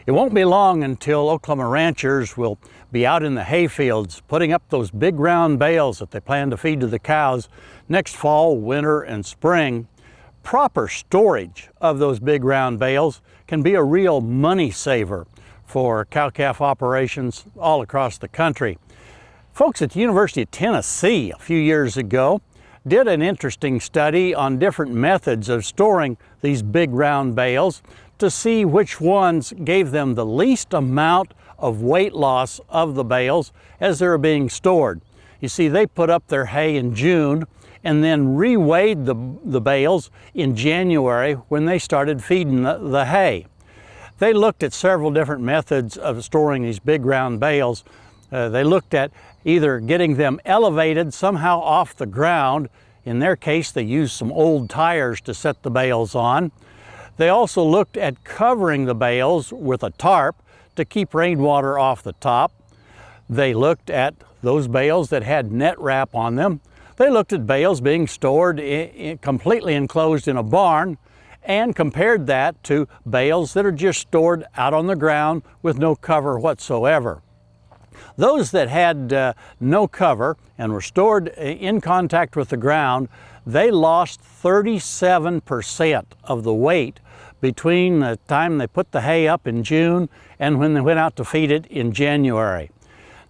It won't be long until Oklahoma ranchers will be out in the hay fields putting up those big round bales that they plan to feed to the cows next fall, winter, and spring. Proper storage of those big round bales can be a real money saver for cow-calf operations all across the country. Folks at the University of Tennessee a few years ago did an interesting study on different methods of storing these big round bales to see which ones gave them the least amount of weight loss of the bales as they were being stored. You see, they put up their hay in June and then reweighed the bales in January when they started feeding the hay. They looked at several different methods of storing these big round bales. They looked at either getting them elevated somehow off the ground. In their case, they used some old tires to set the bales on. They also looked at covering the bales with a tarp to keep rainwater off the top. They looked at those bales that had net wrap on them. They looked at bales being stored completely enclosed in a barn and compared that to bales that are just stored out on the ground with no cover whatsoever. Those that had no cover and were stored in contact with the ground, they lost 37% of the weight between the time they put the hay up in June and when they went out to feed it in January.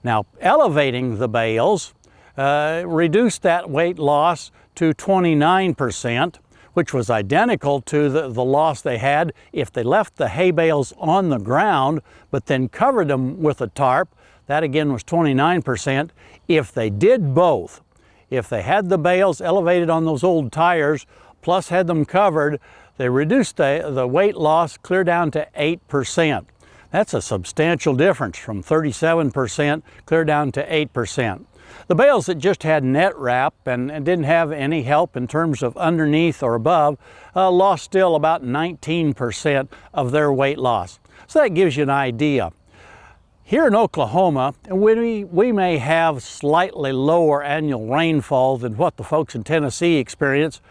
Now, elevating the bales reduced that weight loss to 29%, which was identical to the loss they had if they left the hay bales on the ground but then covered them with a tarp. That again was 29%. If they did both, if they had the bales elevated on those old tires plus had them covered, they reduced the weight loss clear down to 8%. That's a substantial difference from 37% clear down to 8%. The bales that just had net wrap and didn't have any help in terms of underneath or above lost still about 19% of their weight loss. So that gives you an idea. Here in Oklahoma, we may have slightly lower annual rainfall than what the folks in Tennessee experience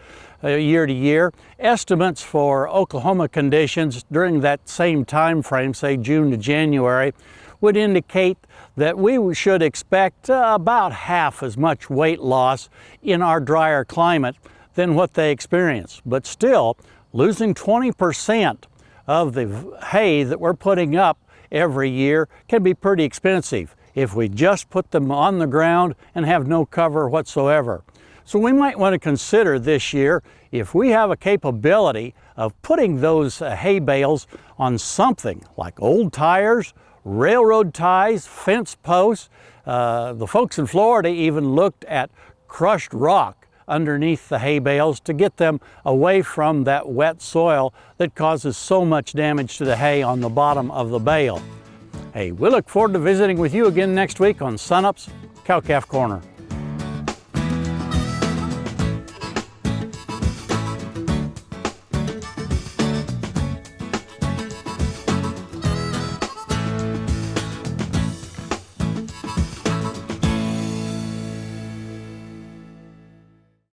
year to year. Estimates for Oklahoma conditions during that same time frame, say June to January, would indicate that we should expect about half as much weight loss in our drier climate than what they experience. But still, losing 20% of the hay that we're putting up every year can be pretty expensive if we just put them on the ground and have no cover whatsoever. So we might want to consider this year if we have a capability of putting those hay bales on something like old tires, railroad ties, fence posts. The folks in Florida even looked at crushed rock underneath the hay bales to get them away from that wet soil that causes so much damage to the hay on the bottom of the bale. Hey, we look forward to visiting with you again next week on Sunup's Cow-Calf Corner.